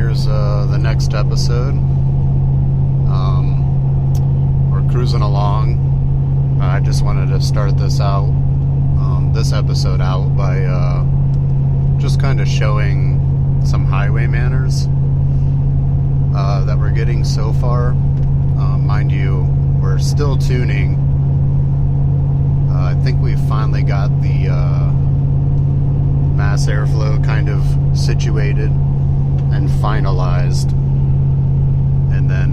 here's the next episode. We're cruising along. I just wanted to start this episode out by just kind of showing some highway manners that we're getting so far. Mind you, we're still tuning. I think we finally got the mass airflow kind of situated and finalized, and then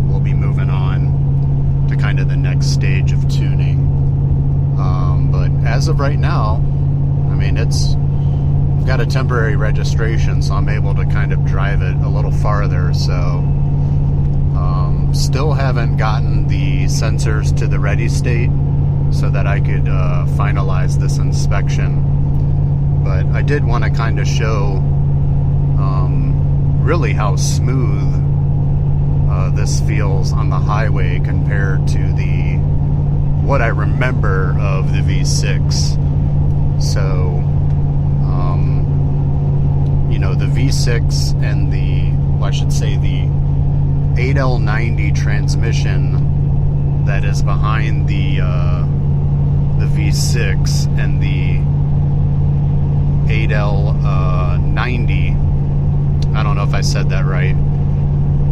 we'll be moving on to kind of the next stage of tuning. But as of right now, I mean, I've got a temporary registration, so I'm able to kind of drive it a little farther. So still haven't gotten the sensors to the ready state so that I could finalize this inspection. But I did want to kind of show really how smooth this feels on the highway compared to what I remember of the V6. So, the V6 and the 8L90 transmission that is behind the V6 and the 8L90. I don't know if I said that right.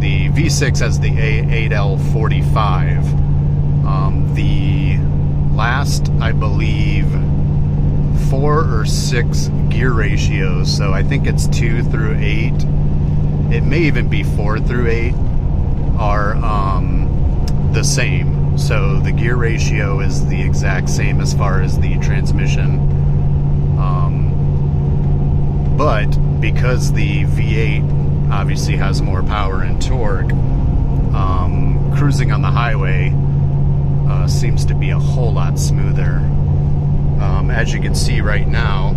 The V6 has the 8L45. The last, I believe, 4 or 6 gear ratios, so I think it's 2 through 8. It may even be 4 through 8 are the same. So the gear ratio is the exact same as far as the transmission. But because the V8 obviously has more power and torque, cruising on the highway seems to be a whole lot smoother. As you can see right now,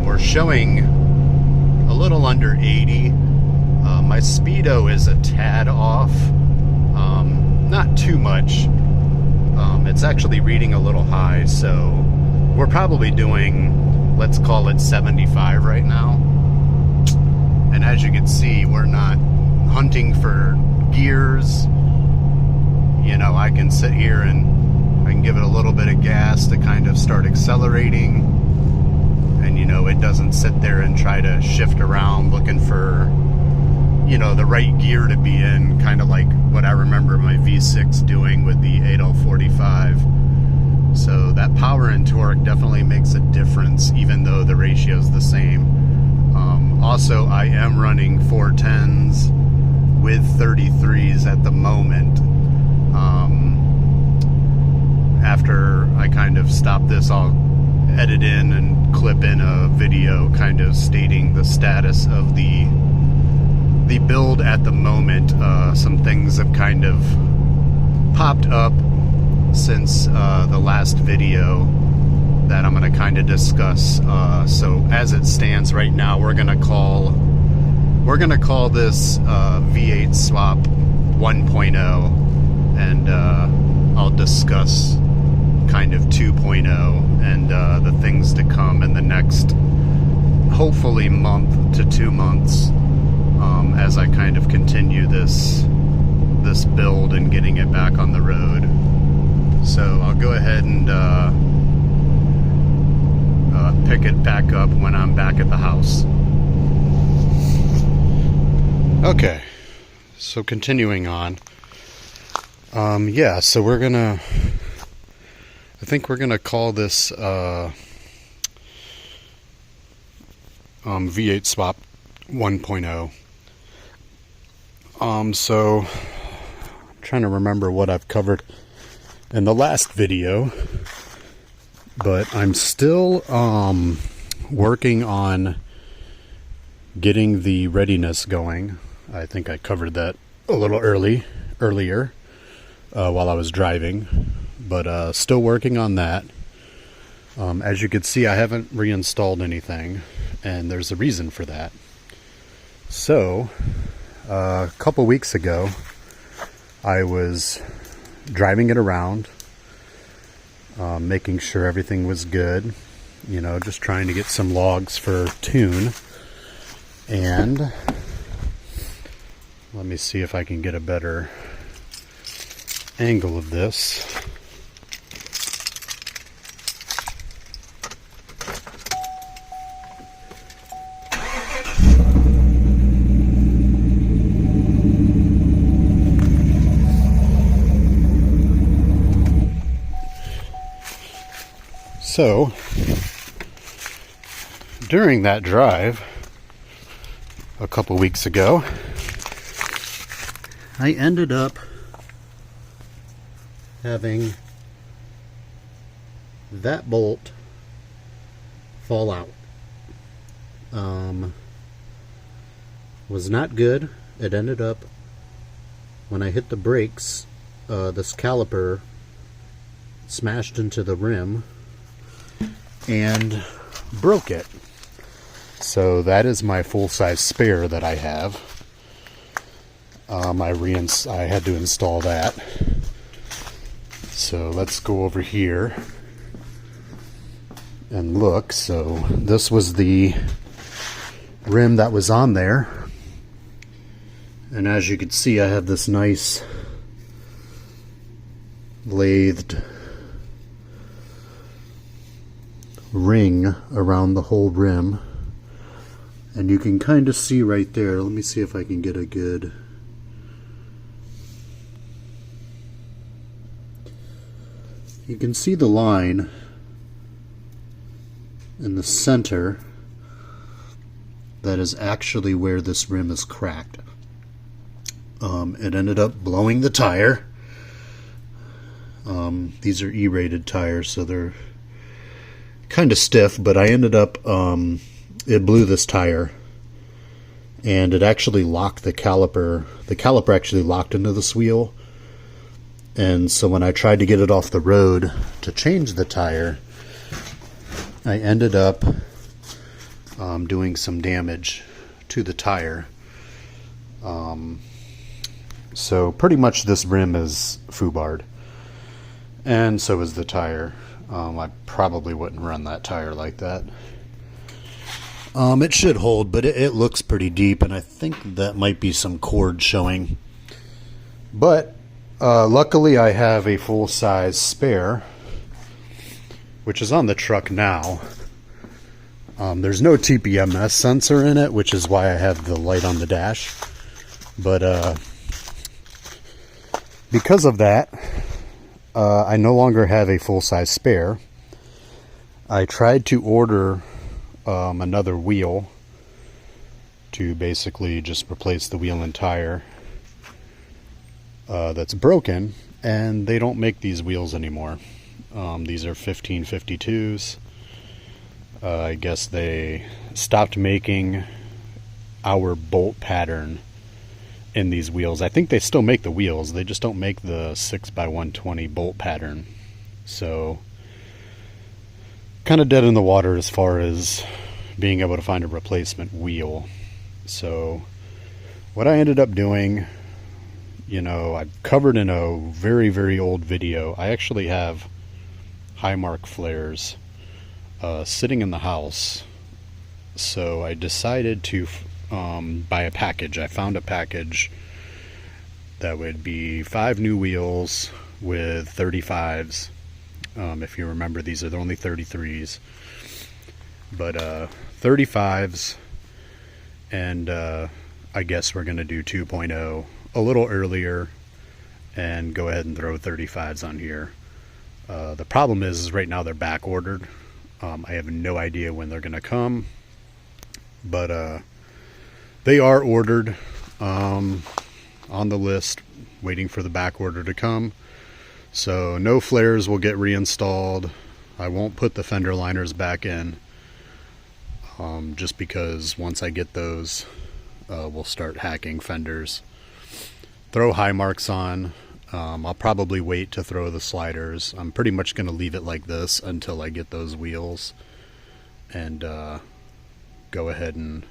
we're showing a little under 80. My speedo is a tad off, not too much. It's actually reading a little high, so we're probably doing, let's call it 75 right now. And as you can see, we're not hunting for gears. I can sit here and I can give it a little bit of gas to kind of start accelerating, and it doesn't sit there and try to shift around looking for the right gear to be in, kind of like what I remember my V6 doing with the 8L45. So that power and torque definitely makes a difference, even though the ratio is the same. Also, I am running 410s with 33s at the moment. After I kind of stop this, I'll edit in and clip in a video kind of stating the status of the build at the moment. Some things have kind of popped up since the last video that I'm going to kind of discuss. So as it stands right now, we're going to call this V8 swap 1.0, and I'll discuss kind of 2.0 and the things to come in the next, hopefully, month to 2 months, as I kind of continue this build and getting it back on the road. So I'll go ahead and pick it back up when I'm back at the house. Okay, so continuing on. So I think we're gonna call this V8 swap 1.0. So I'm trying to remember what I've covered in the last video, but I'm still working on getting the readiness going. I think I covered that a little earlier while I was driving, but still working on that. As you can see, I haven't reinstalled anything, and there's a reason for that. So a couple weeks ago, I was driving it around, making sure everything was good, just trying to get some logs for tune. And let me see if I can get a better angle of this. So, during that drive a couple weeks ago, I ended up having that bolt fall out. Was not good. It ended up, when I hit the brakes, this caliper smashed into the rim and broke it. So that is my full-size spare that I have. I had to install that. So let's go over here and look. So this was the rim that was on there. And as you can see, I have this nice lathed ring around the whole rim. And you can kind of see right there. Let me see if I can get a good... You can see the line in the center that is actually where this rim is cracked. It ended up blowing the tire. These are E-rated tires, so they're kind of stiff, but I ended up, it blew this tire, and it actually locked the caliper. The caliper actually locked into this wheel. And so when I tried to get it off the road to change the tire, I ended up doing some damage to the tire. So pretty much this rim is foobarred, and so is the tire. I probably wouldn't run that tire like that. It should hold, but it looks pretty deep, and I think that might be some cord showing. But luckily I have a full-size spare, which is on the truck now. There's no TPMS sensor in it, which is why I have the light on the dash. But because of that, I no longer have a full-size spare. I tried to order another wheel to basically just replace the wheel and tire that's broken, and they don't make these wheels anymore. These are 1552s. I guess they stopped making our bolt pattern in these wheels. I think they still make the wheels, they just don't make the 6x120 bolt pattern. So kind of dead in the water as far as being able to find a replacement wheel. So what I ended up doing, you know, I covered in a very, very old video. I actually have Highmark flares sitting in the house. So I decided to buy a package. I found a package that would be 5 new wheels with 35s. If you remember, these are the only 33s. But 35s, and I guess we're going to do 2.0 a little earlier and go ahead and throw 35s on here. The problem is right now they're back ordered. I have no idea when they're going to come, but they are ordered, on the list, waiting for the back order to come. So no flares will get reinstalled. I won't put the fender liners back in, just because once I get those, we'll start hacking fenders. Throw Highmarks on. I'll probably wait to throw the sliders. I'm pretty much going to leave it like this until I get those wheels, and go ahead and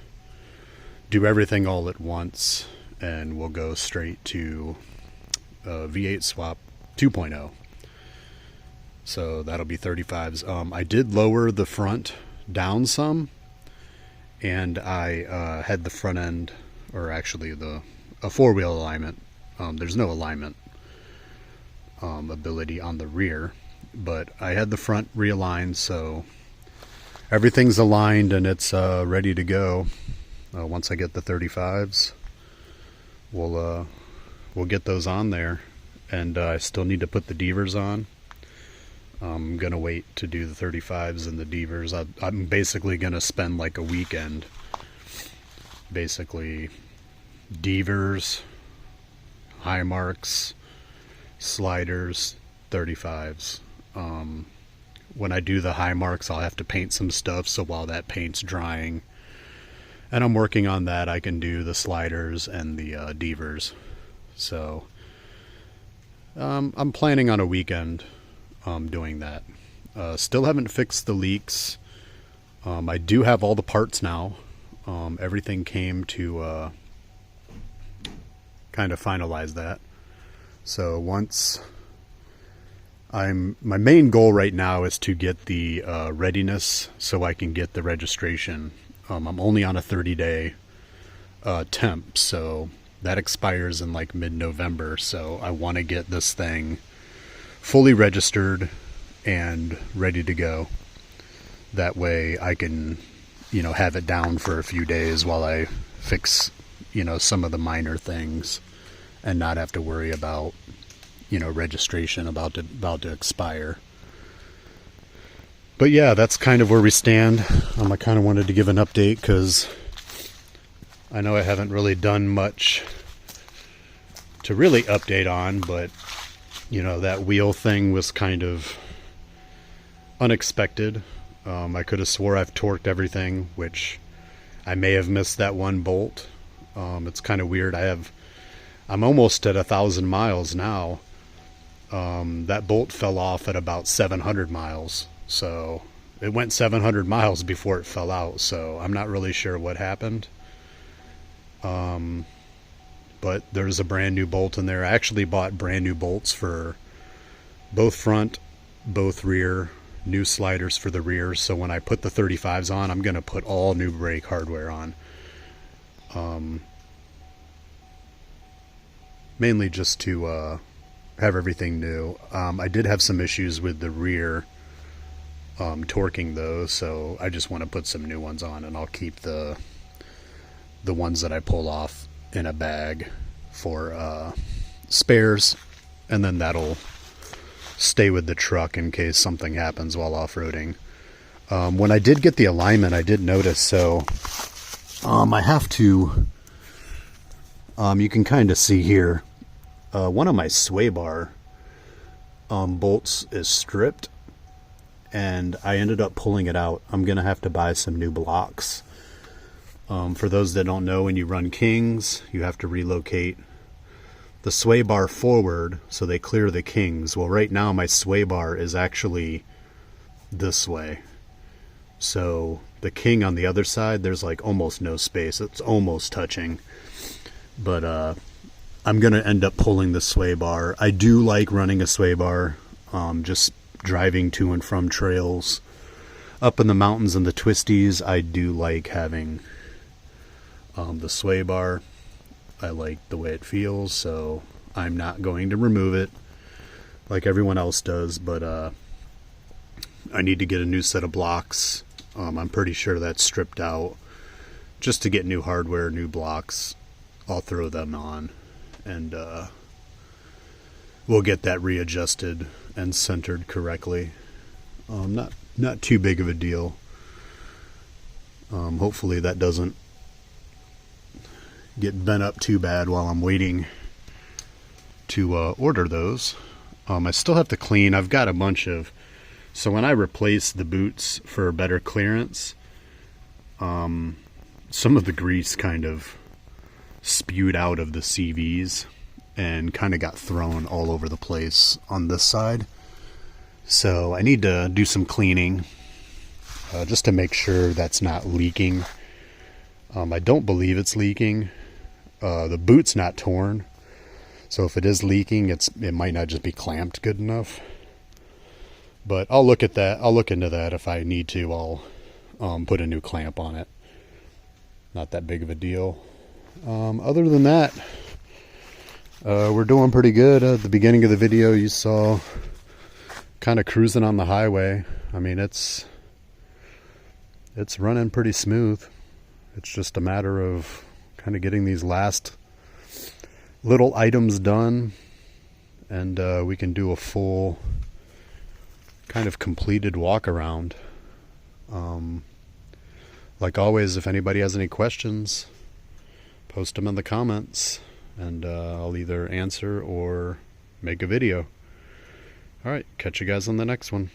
do everything all at once, and we'll go straight to V8 swap 2.0. So that'll be 35s. I did lower the front down some, and I had the front end, or actually a four-wheel alignment. There's no alignment ability on the rear, but I had the front realigned, so everything's aligned and it's ready to go. Once I get the 35s, we'll get those on there, and I still need to put the Devers on. I'm gonna wait to do the 35s and the Devers. I'm basically gonna spend like a weekend, basically Devers, high marks, sliders, 35s. When I do the high marks, I'll have to paint some stuff, so while that paint's drying and I'm working on that, I can do the sliders and the Devers. So I'm planning on a weekend doing that. Still haven't fixed the leaks. I do have all the parts now. Everything came to kind of finalize that. So once my main goal right now is to get the readiness so I can get the registration. I'm only on a 30-day temp, so that expires in like mid-November. So I want to get this thing fully registered and ready to go. That way I can, have it down for a few days while I fix, some of the minor things, and not have to worry about, registration about to expire. But yeah, that's kind of where we stand. I kind of wanted to give an update because I know I haven't really done much to really update on, but that wheel thing was kind of unexpected. I could have swore I've torqued everything, which I may have missed that one bolt. It's kind of weird. I'm almost at 1,000 miles now. That bolt fell off at about 700 miles. So it went 700 miles before it fell out. So I'm not really sure what happened. But there's a brand new bolt in there. I actually bought brand new bolts for both front, both rear, new sliders for the rear. So when I put the 35s on, I'm going to put all new brake hardware on. Mainly just to have everything new. I did have some issues with the rear torquing those, so I just want to put some new ones on, and I'll keep the ones that I pull off in a bag for spares, and then that'll stay with the truck in case something happens while off-roading. When I did get the alignment, I did notice, so I have to, you can kind of see here, one of my sway bar bolts is stripped, and I ended up pulling it out. I'm gonna have to buy some new blocks. For those that don't know, when you run Kings, you have to relocate the sway bar forward so they clear the Kings. Well, right now my sway bar is actually this way, so the King on the other side, there's like almost no space. It's almost touching, but I'm gonna end up pulling the sway bar. I do like running a sway bar, just driving to and from trails up in the mountains and the twisties. I do like having the sway bar. I like the way it feels, so I'm not going to remove it like everyone else does, but I need to get a new set of blocks. I'm pretty sure that's stripped out. Just to get new hardware, new blocks, I'll throw them on, and we'll get that readjusted and centered correctly. Not too big of a deal. Hopefully that doesn't get bent up too bad while I'm waiting to order those. I still have to clean. I've got a bunch of, so when I replace the boots for better clearance, some of the grease kind of spewed out of the CVs and kind of got thrown all over the place on this side. So I need to do some cleaning just to make sure that's not leaking. I don't believe it's leaking. The boot's not torn, so if it is leaking, it might not just be clamped good enough. But I'll look at that. I'll look into that. If I need to, I'll put a new clamp on it. not that big of a deal. Other than that, we're doing pretty good. At the beginning of the video, you saw kind of cruising on the highway. I mean, it's running pretty smooth. It's just a matter of kind of getting these last little items done, and we can do a full kind of completed walk around. Like always, if anybody has any questions, post them in the comments, and I'll either answer or make a video. Alright, catch you guys on the next one.